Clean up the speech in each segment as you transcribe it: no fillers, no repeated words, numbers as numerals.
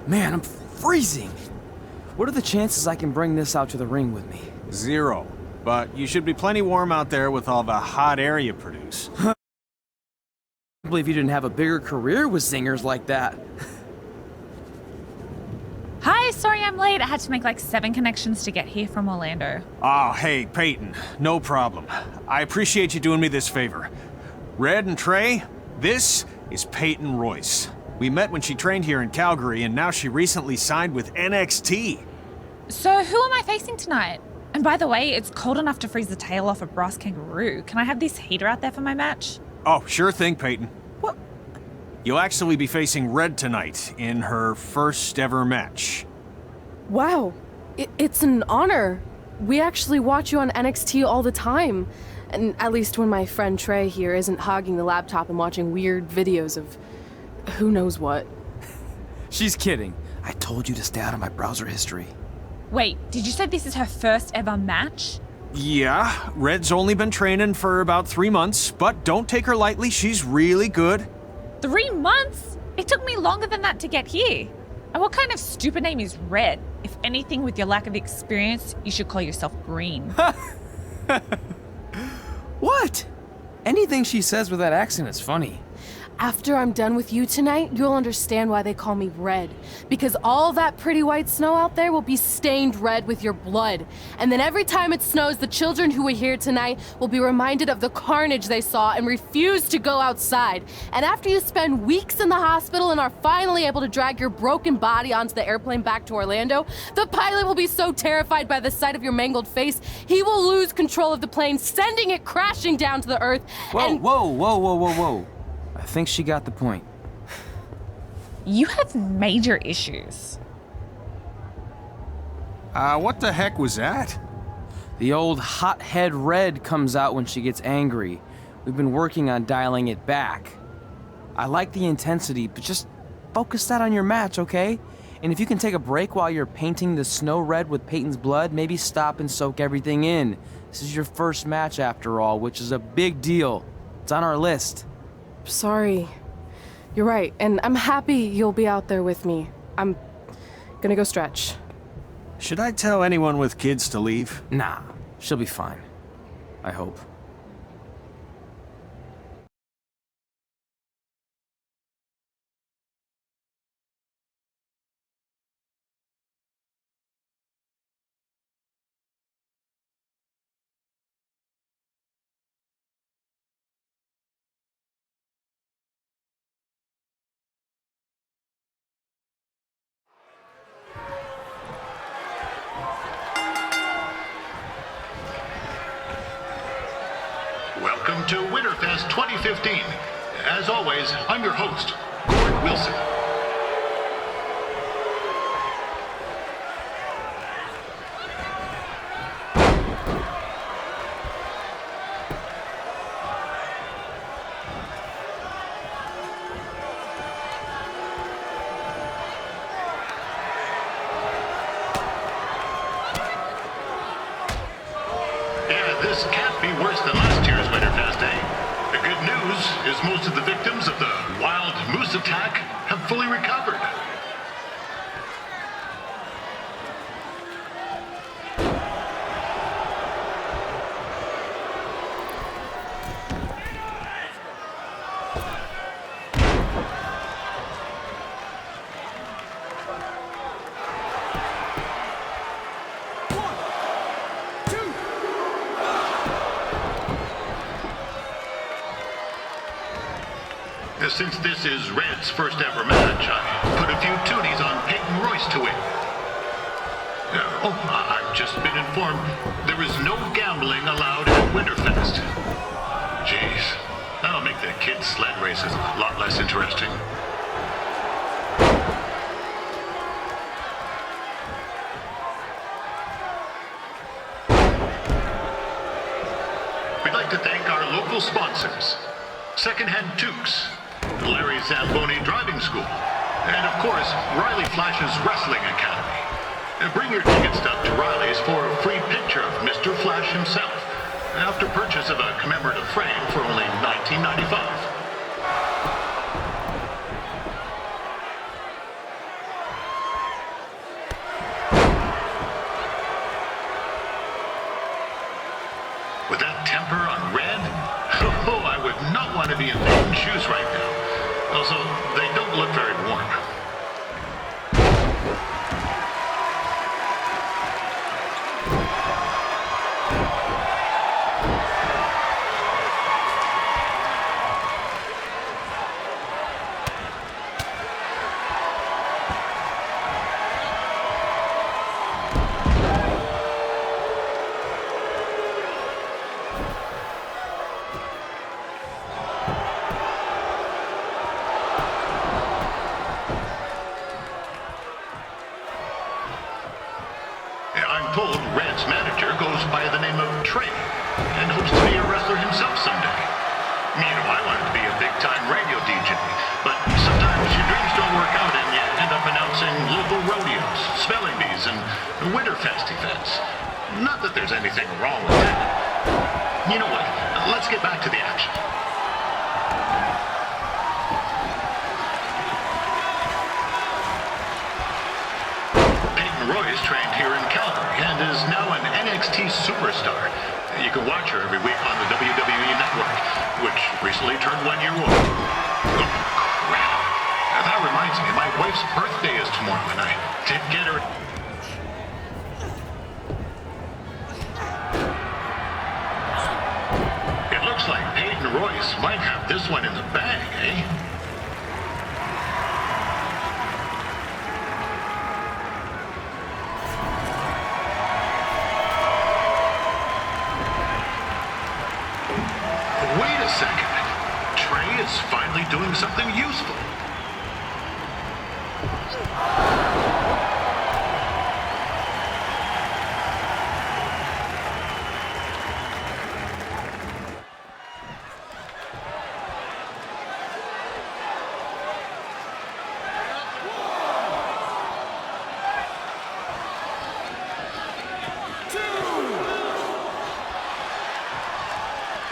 Man, I'm freezing. What are the chances I can bring this out to the ring with me? 0. But you should be plenty warm out there with all the hot air you produce. I believe you didn't have a bigger career with singers like that. Hi, sorry I'm late. I had to make like 7 connections to get here from Orlando. Oh, hey, Peyton. No problem. I appreciate you doing me this favor. Red and Trey, this is Peyton Royce. We met when she trained here in Calgary, and now she recently signed with NXT. So who am I facing tonight? And by the way, it's cold enough to freeze the tail off a brass kangaroo. Can I have this heater out there for my match? Oh, sure thing, Peyton. What? You'll actually be facing Red tonight in her first ever match. Wow, it's an honor. We actually watch you on NXT all the time. And at least when my friend Trey here isn't hogging the laptop and watching weird videos of who knows what. She's kidding. I told you to stay out of my browser history. Wait, did you say this is her first ever match? Yeah, Red's only been training for about 3 months, but don't take her lightly, she's really good. 3 months? It took me longer than that to get here. And what kind of stupid name is Red? If anything, with your lack of experience, you should call yourself Green. What? Anything she says with that accent is funny. After I'm done with you tonight, you'll understand why they call me Red. Because all that pretty white snow out there will be stained red with your blood. And then every time it snows, the children who were here tonight will be reminded of the carnage they saw and refuse to go outside. And after you spend weeks in the hospital and are finally able to drag your broken body onto the airplane back to Orlando, the pilot will be so terrified by the sight of your mangled face, he will lose control of the plane, sending it crashing down to the earth. Whoa. I think she got the point. You have major issues. What the heck was that? The old hothead Red comes out when she gets angry. We've been working on dialing it back. I like the intensity, but just focus that on your match, okay? And if you can take a break while you're painting the snow red with Peyton's blood, maybe stop and soak everything in. This is your first match after all, which is a big deal. It's on our list. Sorry. You're right, and I'm happy you'll be out there with me. I'm gonna go stretch. Should I tell anyone with kids to leave? Nah, she'll be fine. I hope. Welcome to Winterfest 2015. As always, I'm your host, Gord Wilson. This can't be worse than last year's Winterfest, eh? The good news is most of the victims of the wild moose attack have fully recovered. Since this is Red's first ever match, I put a few toonies on Peyton Royce to win. I've just been informed there is no gambling allowed at Winterfest. Jeez, that'll make the kids' sled races a lot less interesting. We'd like to thank our local sponsors, Secondhand Toques, Larry Zamboni Driving School, and of course, Riley Flash's Wrestling Academy. Bring your ticket stub to Riley's for a free picture of Mr. Flash himself, after purchase of a commemorative frame for only $19.95. With that temper on Red, oh, I would not want to be in Peyton's shoes right now. Also, they don't look very warm. I'm told Red's manager goes by the name of Trey and hopes to be a wrestler himself someday. You know, I wanted to be a big-time radio DJ, but sometimes your dreams don't work out and you end up announcing local rodeos, spelling bees, and Winterfest events. Not that there's anything wrong with that. You know what? Let's get back to the action. Royce trained here in Calgary and is now an NXT superstar. You can watch her every week on the WWE Network, which recently turned 1 year old. Oh, crap. That reminds me, my wife's birthday is tomorrow, and I did get her... It looks like Peyton Royce might have this one in the bag, eh? Wait a second. Trey is finally doing something useful.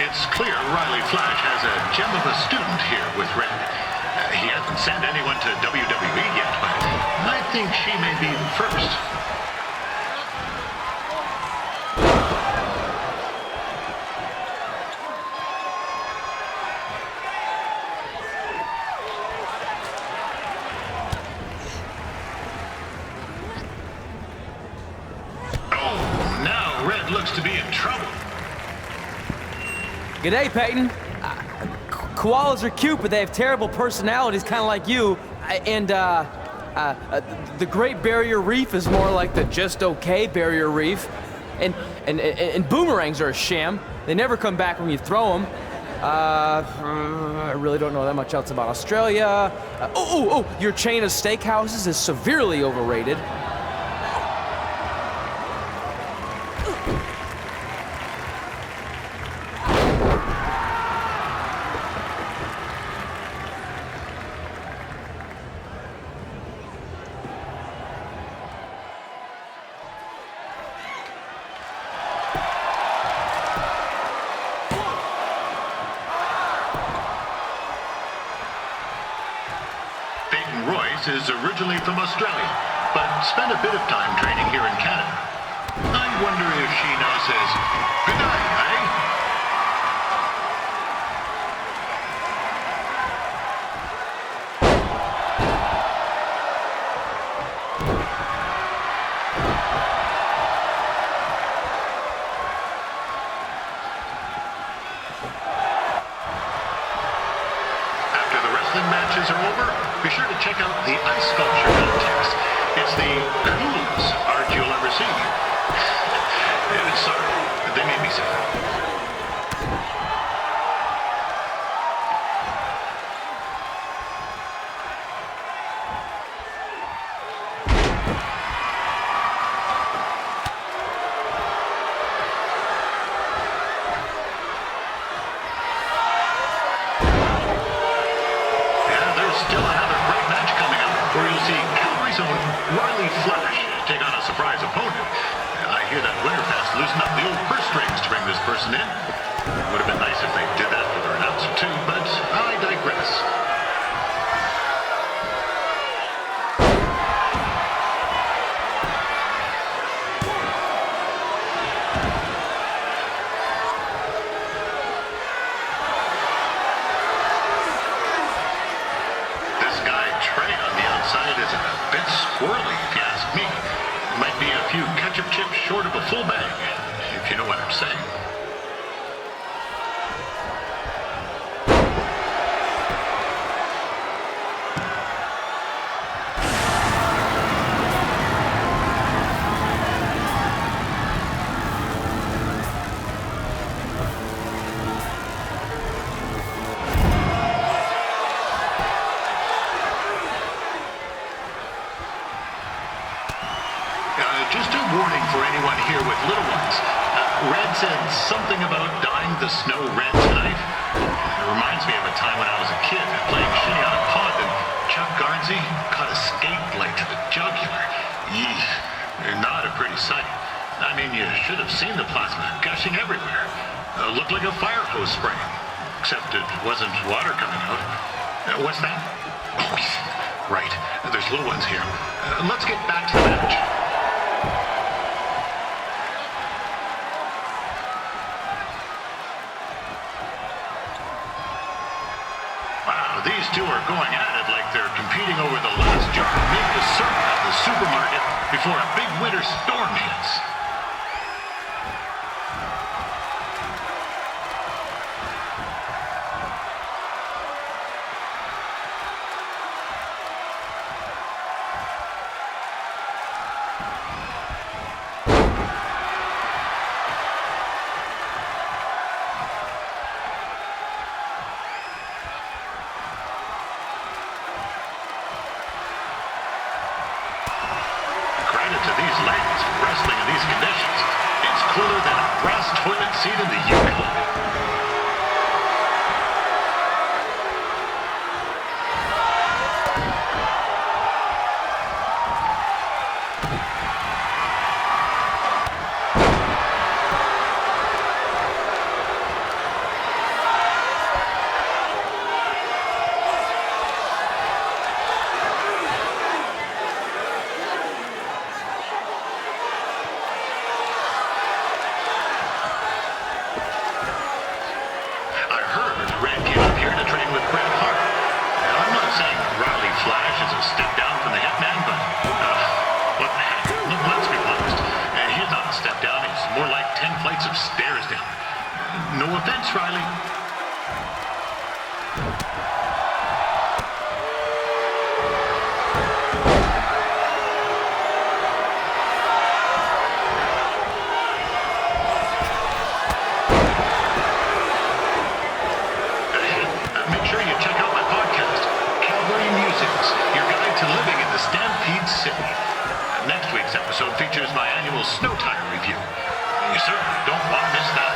It's clear Riley Flash has a gem of a student here with Red. He hasn't sent anyone to WWE yet, but I think she may be the first. Oh, now Red looks to be in trouble. G'day, Peyton. Koalas are cute, but they have terrible personalities, kind of like you. The Great Barrier Reef is more like the just okay Barrier Reef. And boomerangs are a sham. They never come back when you throw them. I really don't know that much else about Australia. Your chain of steakhouses is severely overrated. Royce is originally from Australia, but spent a bit of time training here in Canada. I wonder if she now says, good night, eh? After the wrestling matches are over, be sure to check out the ice sculpture contest. It's the coolest art you'll ever see. Sorry, they made me sad. Riley Flash take on a surprise opponent. I hear that Winterfest loosened up the old purse strings to bring this person in. It would have been nice if they did that for their announcer too, but I digress. I'm saying. Just a warning for anyone here with little ones. Red said something about dyeing the snow red tonight. It reminds me of a time when I was a kid playing shinny on a pond and Chuck Garnsey caught a skate blade to the jugular. Yeesh, not a pretty sight. I mean, you should have seen the plasma gushing everywhere. Looked like a fire hose spraying, except it wasn't water coming out. What's that? Oh, right. There's little ones here. Let's get back to the match. These two are going at it like they're competing over the last jar of maple syrup at the supermarket before a big winter storm hits. To these ladies for wrestling in these conditions. It's cooler than a brass toilet seat in the Yukon. Of stairs down. No offense, Riley. Make sure you check out my podcast, Calgary Musings, your guide to living in the Stampede City. Next week's episode features my annual snow tire review. You certainly don't want to miss that.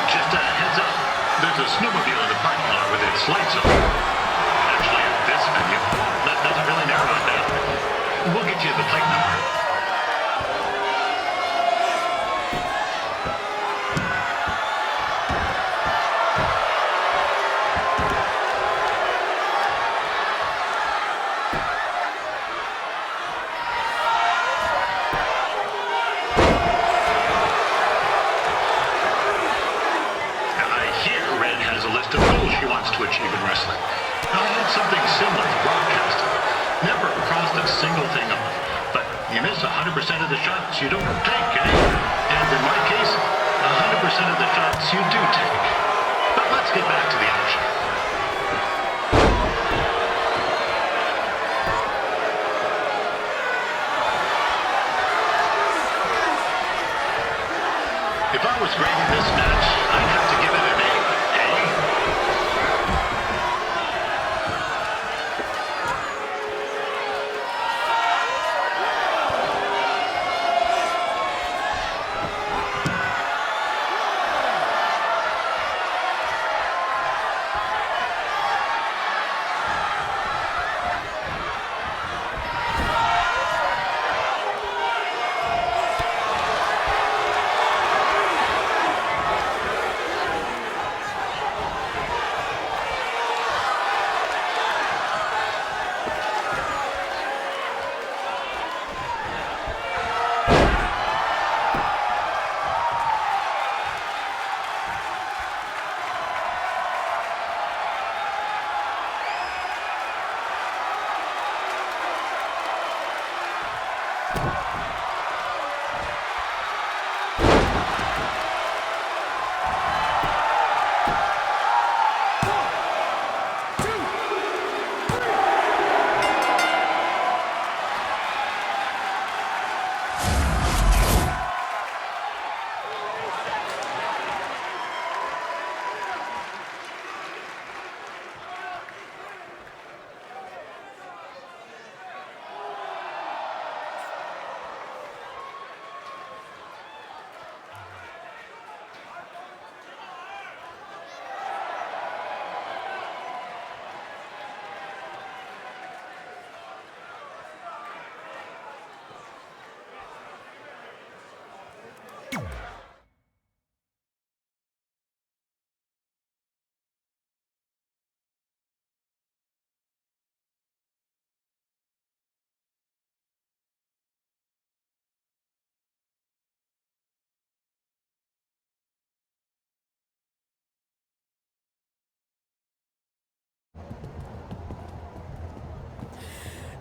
Just a heads up, there's a snowmobile in the parking lot with its lights on. Actually, at this venue, that doesn't really narrow it down. We'll get you the plate number. To achieve in wrestling. I had something similar to broadcasting. Never crossed a single thing off. But you miss 100% of the shots you don't take, eh? And in my case, 100% of the shots you do take. But let's get back to the action. If I was grading this match, I'd have to give it an A.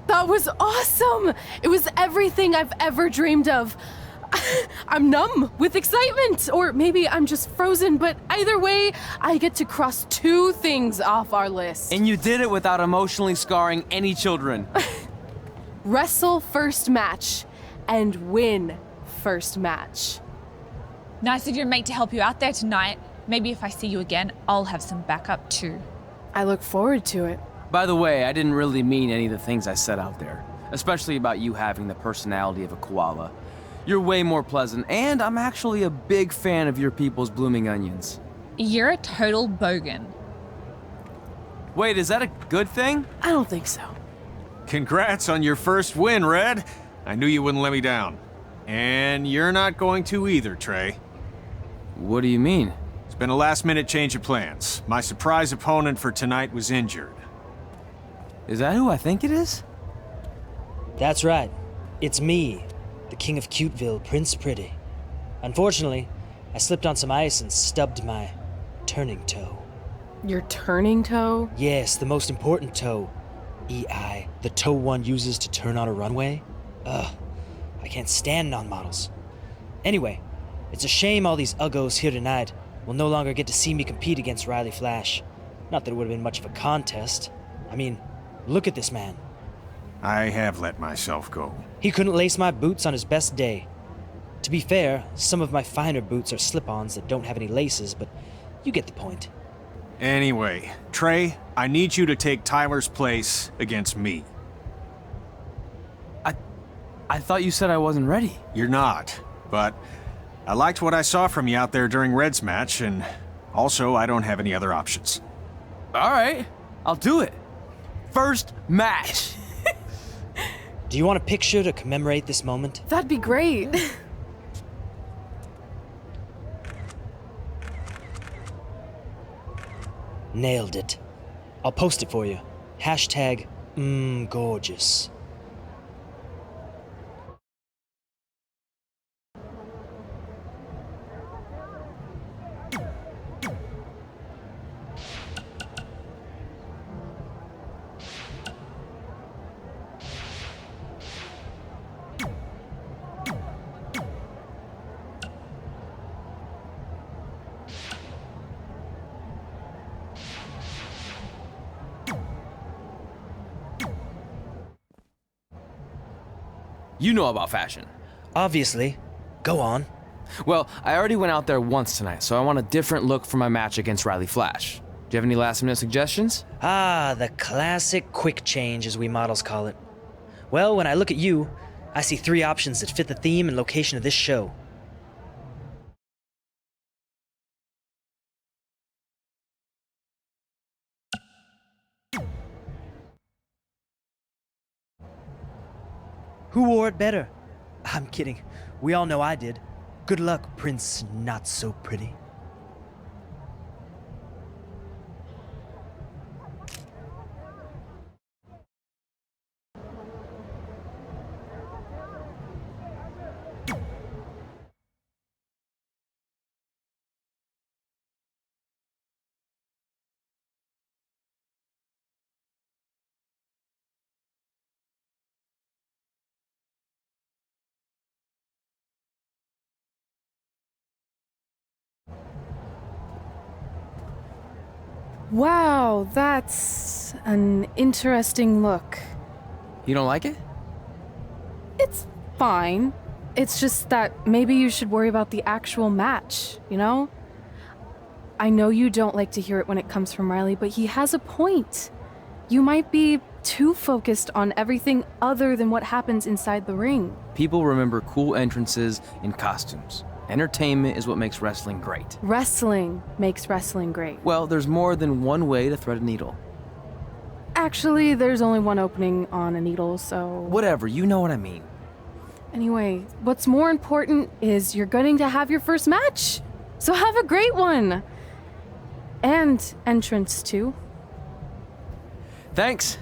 That was awesome! It was everything I've ever dreamed of. I'm numb with excitement, or maybe I'm just frozen, but either way, I get to cross 2 things off our list. And you did it without emotionally scarring any children. Wrestle first match and win first match. Nice of your mate to help you out there tonight. Maybe if I see you again, I'll have some backup too. I look forward to it. By the way, I didn't really mean any of the things I said out there, especially about you having the personality of a koala. You're way more pleasant, and I'm actually a big fan of your people's blooming onions. You're a total bogan. Wait, is that a good thing? I don't think so. Congrats on your first win, Red. I knew you wouldn't let me down. And you're not going to either, Trey. What do you mean? It's been a last-minute change of plans. My surprise opponent for tonight was injured. Is that who I think it is? That's right. It's me, the King of Cuteville, Prince Pretty. Unfortunately, I slipped on some ice and stubbed my turning toe. Your turning toe? Yes, the most important toe. EI, the toe one uses to turn on a runway. Ugh, I can't stand non-models. Anyway, it's a shame all these uggos here tonight will no longer get to see me compete against Riley Flash. Not that it would have been much of a contest. I mean, look at this man. I have let myself go. He couldn't lace my boots on his best day. To be fair, some of my finer boots are slip-ons that don't have any laces, but you get the point. Anyway, Trey, I need you to take Tyler's place against me. I thought you said I wasn't ready. You're not, but I liked what I saw from you out there during Red's match, and also I don't have any other options. All right, I'll do it. First match. Do you want a picture to commemorate this moment? That'd be great. Nailed it. I'll post it for you. Hashtag gorgeous. You know about fashion. Obviously. Go on. Well, I already went out there once tonight, so I want a different look for my match against Riley Flash. Do you have any last-minute suggestions? Ah, the classic quick change, as we models call it. Well, when I look at you, I see 3 options that fit the theme and location of this show. Who wore it better? I'm kidding. We all know I did. Good luck, Prince Not So Pretty. Wow, that's an interesting look. You don't like it? It's fine. It's just that maybe you should worry about the actual match, you know? I know you don't like to hear it when it comes from Riley, but he has a point. You might be too focused on everything other than what happens inside the ring. People remember cool entrances and costumes. Entertainment is what makes wrestling great. Wrestling makes wrestling great. Well, there's more than one way to thread a needle. Actually, there's only one opening on a needle, so... Whatever, you know what I mean. Anyway, what's more important is you're going to have your first match. So have a great one. And entrance, too. Thanks.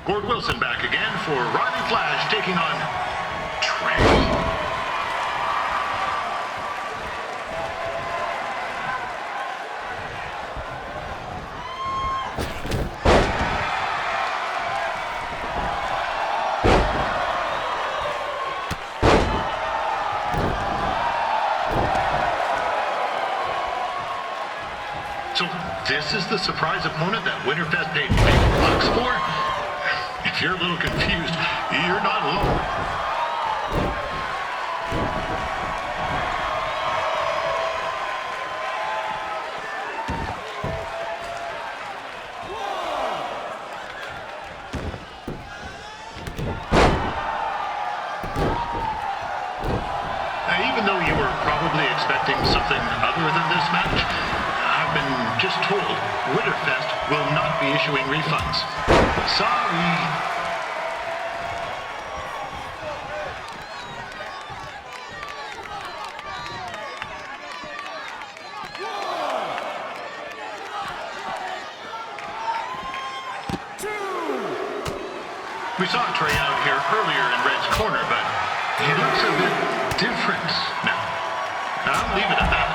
Gord Wilson back again for Riley Flash taking on Trey. So this is the surprise opponent that Winterfest paid big bucks for? If you're a little confused, you're not alone. Even though you were probably expecting something other than this match, I've been just told Winterfest will not be issuing refunds. Sorry. We saw Trey out here earlier in Red's corner, but he looks a bit different now. I'll leave it at that.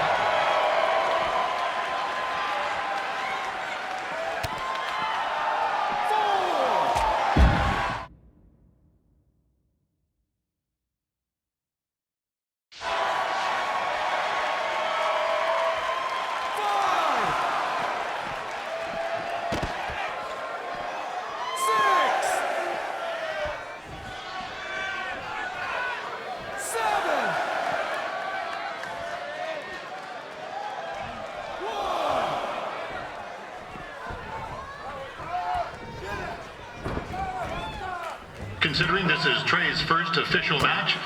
Considering this is Trey's first official match,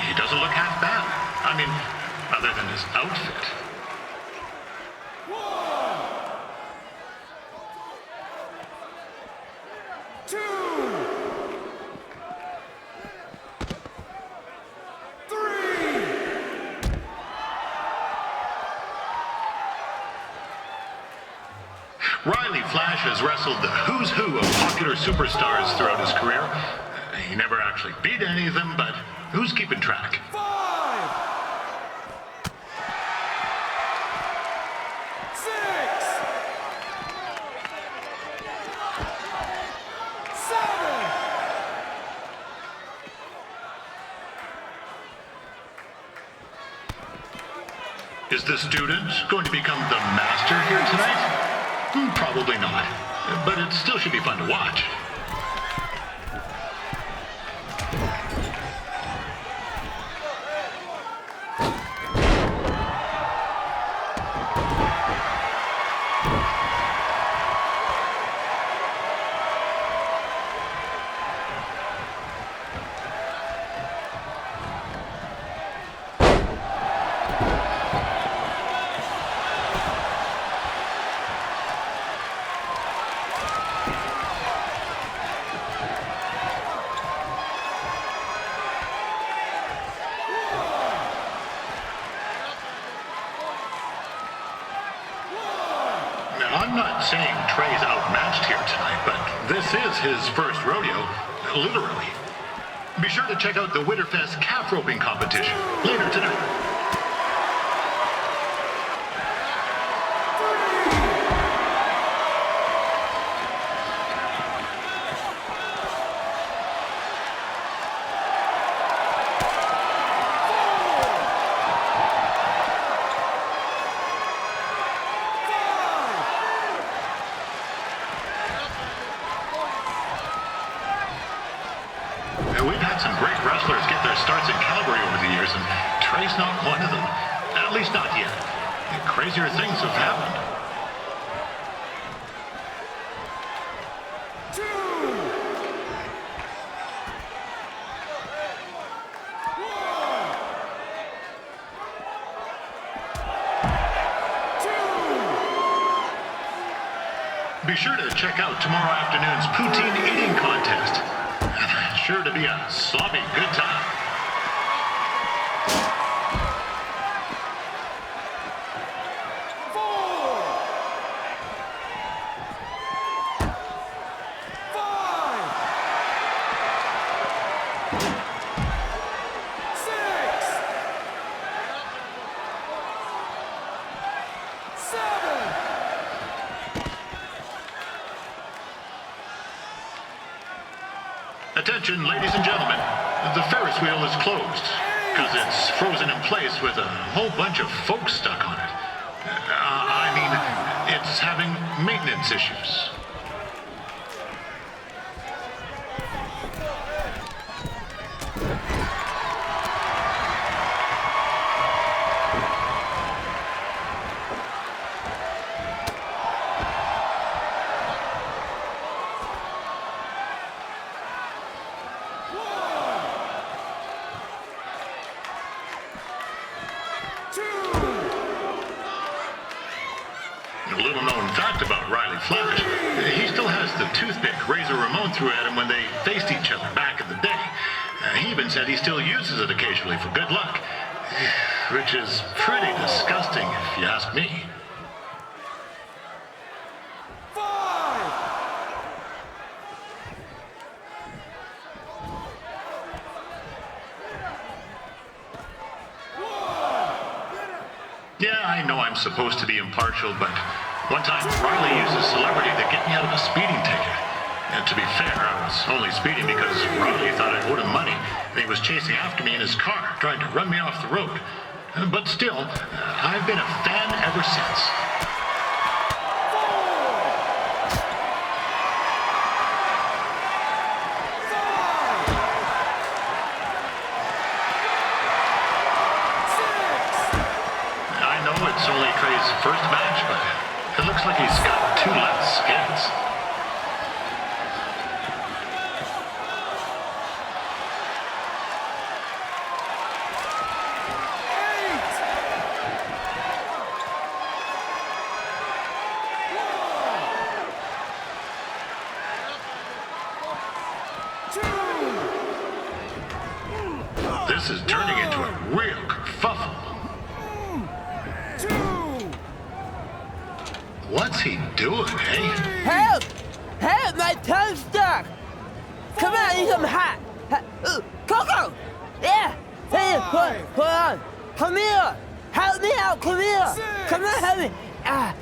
he doesn't look half bad. I mean, other than his outfit. Riley Flash has wrestled the who's who of popular superstars throughout his career. He never actually beat any of them, but who's keeping track? 5, 6, 7. Is the student going to become the master here tonight? Probably not, but it still should be fun to watch. I'm not saying Trey's outmatched here tonight, but this is his first rodeo, literally. Be sure to check out the Winterfest calf roping competition later tonight. We've had some great wrestlers get their starts in Calgary over the years, and Trey's not one of them. At least not yet. Crazier things have happened. Be sure to check out tomorrow afternoon's poutine eating contest. Sure to be a sloppy good time. Attention, ladies and gentlemen. The Ferris wheel is closed because it's frozen in place with a whole bunch of folks stuck on it. I mean, it's having maintenance issues. A little known fact about Riley Flash, he still has the toothpick Razor Ramon threw at him when they faced each other back in the day. He even said he still uses it occasionally for good luck, which is pretty disgusting if you ask me. 5. Yeah, I know I'm supposed to be impartial, but one time Riley used a celebrity to get me out of a speeding ticket. And to be fair, I was only speeding because Riley thought I owed him money, and he was chasing after me in his car, trying to run me off the road. But still, I've been a fan ever since. I know it's only Trey's first match, but it looks like he's got 2 left skins. This is turning into a real kerfuffle. 2. What's he doing, eh? Help! Help! My tongue's stuck! Come on, I need some hot! Coco! Yeah! Hey, hold on! Come here! Help me out! Come here! 6. Come on, help me! Ah!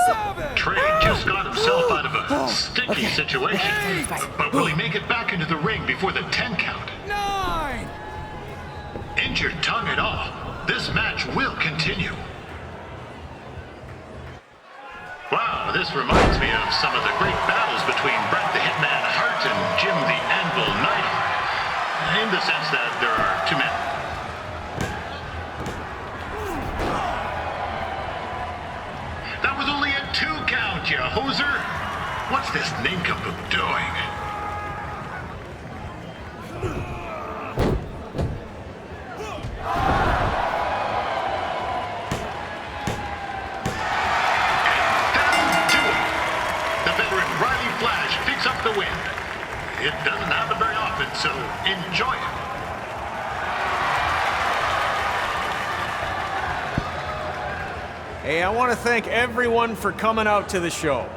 7. Trey just got himself out of a sticky situation. But will he make it back into the ring before the 10 count? 9. Injured tongue and all, this match will continue. Wow, this reminds me of some of the great battles between Bret the Hitman Hart and Jim the Anvil Neidhart. In the sense that there are 2 men. That was only a 2 count, you hoser. What's this nincompoop doing? The win. It doesn't happen very often, so enjoy it. Hey, I want to thank everyone for coming out to the show.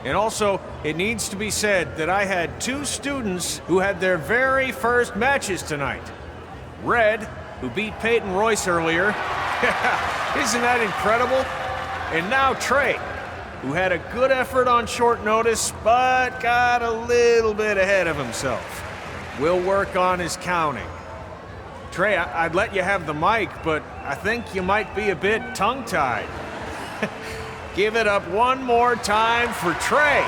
And also, it needs to be said that I had 2 students who had their very first matches tonight. Red, who beat Peyton Royce earlier. Isn't that incredible? And now Trey, who had a good effort on short notice, but got a little bit ahead of himself. We'll work on his counting. Trey, I'd let you have the mic, but I think you might be a bit tongue-tied. Give it up one more time for Trey.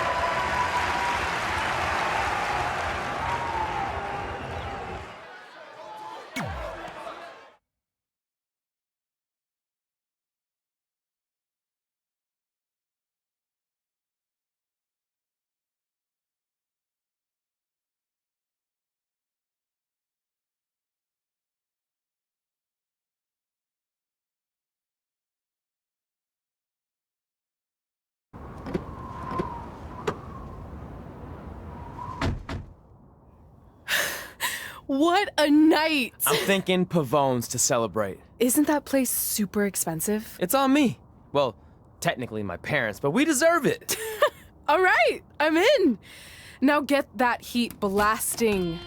What a night! I'm thinking Pavone's to celebrate. Isn't that place super expensive? It's on me. Well, technically my parents, but we deserve it. All right, I'm in. Now get that heat blasting.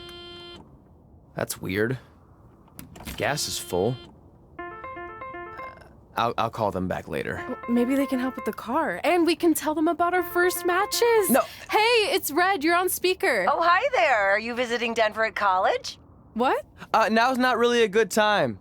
That's weird. Gas is full. I'll call them back later. Maybe they can help with the car. And we can tell them about our first matches. No. Hey, it's Red. You're on speaker. Oh, hi there. Are you visiting Denver at college? What? Now's not really a good time.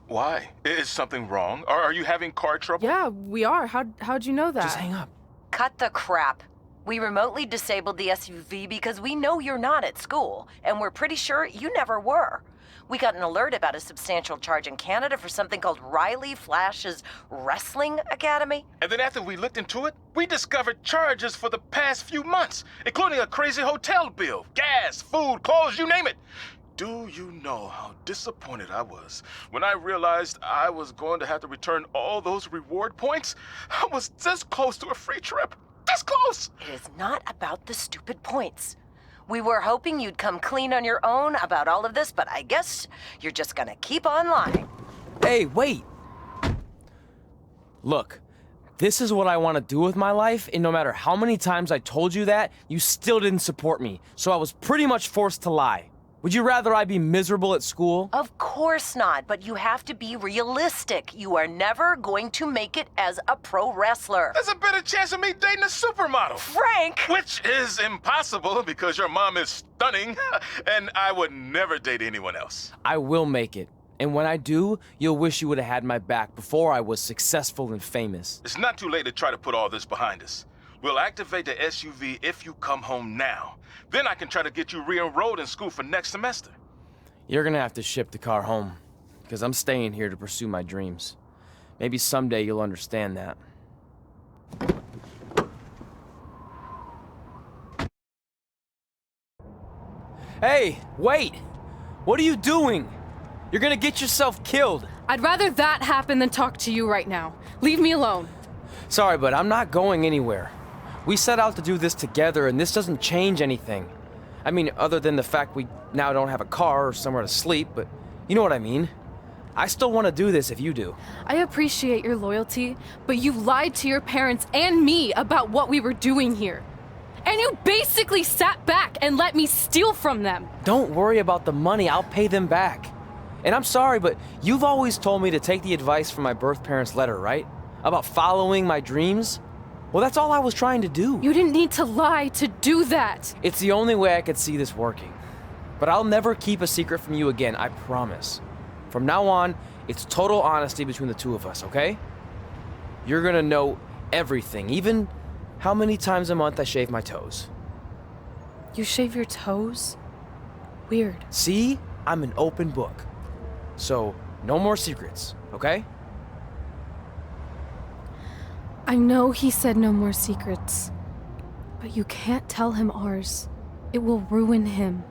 Why? Is something wrong? Or are you having car trouble? Yeah, we are. How'd you know that? Just hang up. Cut the crap. We remotely disabled the SUV because we know you're not at school, and we're pretty sure you never were. We got an alert about a substantial charge in Canada for something called Riley Flash's Wrestling Academy. And then after we looked into it, we discovered charges for the past few months, including a crazy hotel bill, gas, food, clothes, you name it. Do you know how disappointed I was when I realized I was going to have to return all those reward points? I was this close to a free trip. This close! It is not about the stupid points. We were hoping you'd come clean on your own about all of this, but I guess you're just gonna keep on lying. Hey, wait! Look, this is what I want to do with my life, and no matter how many times I told you that, you still didn't support me, so I was pretty much forced to lie. Would you rather I be miserable at school? Of course not, but you have to be realistic. You are never going to make it as a pro wrestler. There's a better chance of me dating a supermodel. Frank! Which is impossible because your mom is stunning, and I would never date anyone else. I will make it. And when I do, you'll wish you would have had my back before I was successful and famous. It's not too late to try to put all this behind us. We'll activate the SUV if you come home now. Then I can try to get you re-enrolled in school for next semester. You're gonna have to ship the car home, because I'm staying here to pursue my dreams. Maybe someday you'll understand that. Hey, wait! What are you doing? You're gonna get yourself killed. I'd rather that happen than talk to you right now. Leave me alone. Sorry, but I'm not going anywhere. We set out to do this together, and this doesn't change anything. I mean, other than the fact we now don't have a car or somewhere to sleep, but you know what I mean. I still want to do this if you do. I appreciate your loyalty, but you lied to your parents and me about what we were doing here. And you basically sat back and let me steal from them. Don't worry about the money, I'll pay them back. And I'm sorry, but you've always told me to take the advice from my birth parents' letter, right? About following my dreams? Well, that's all I was trying to do. You didn't need to lie to do that. It's the only way I could see this working. But I'll never keep a secret from you again, I promise. From now on, it's total honesty between the two of us, okay? You're gonna know everything, even how many times a month I shave my toes. You shave your toes? Weird. See? I'm an open book. So, no more secrets, okay? I know he said no more secrets, but you can't tell him ours. It will ruin him.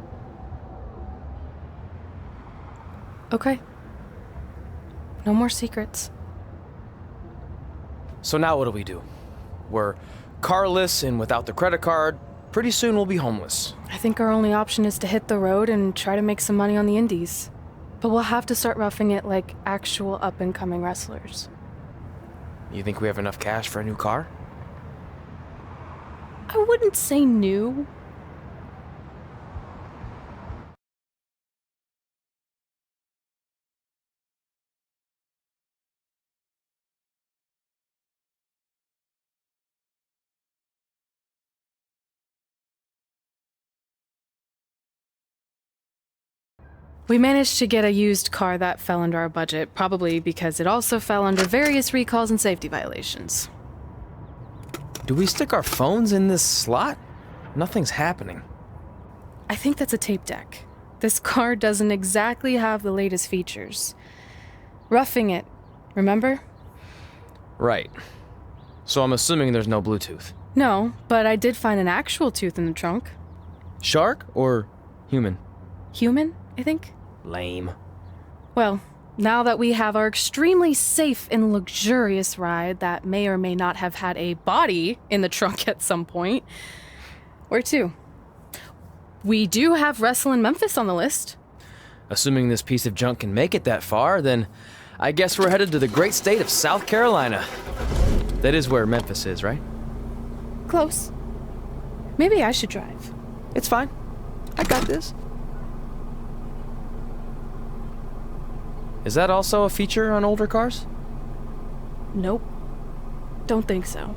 Okay. No more secrets. So now what do we do? We're carless and without the credit card. Pretty soon we'll be homeless. I think our only option is to hit the road and try to make some money on the indies. But we'll have to start roughing it like actual up-and-coming wrestlers. You think we have enough cash for a new car? I wouldn't say new. We managed to get a used car that fell under our budget, probably because it also fell under various recalls and safety violations. Do we stick our phones in this slot? Nothing's happening. I think that's a tape deck. This car doesn't exactly have the latest features. Roughing it, remember? Right. So I'm assuming there's no Bluetooth. No, but I did find an actual tooth in the trunk. Shark or human? Human, I think. Lame. Well, now that we have our extremely safe and luxurious ride that may or may not have had a body in the trunk at some point, where to? We do have Wrestle in Memphis on the list. Assuming this piece of junk can make it that far, then I guess we're headed to the great state of South Carolina. That is where Memphis is, right? Close. Maybe I should drive. It's fine. I got this. Is that also a feature on older cars? Nope. Don't think so.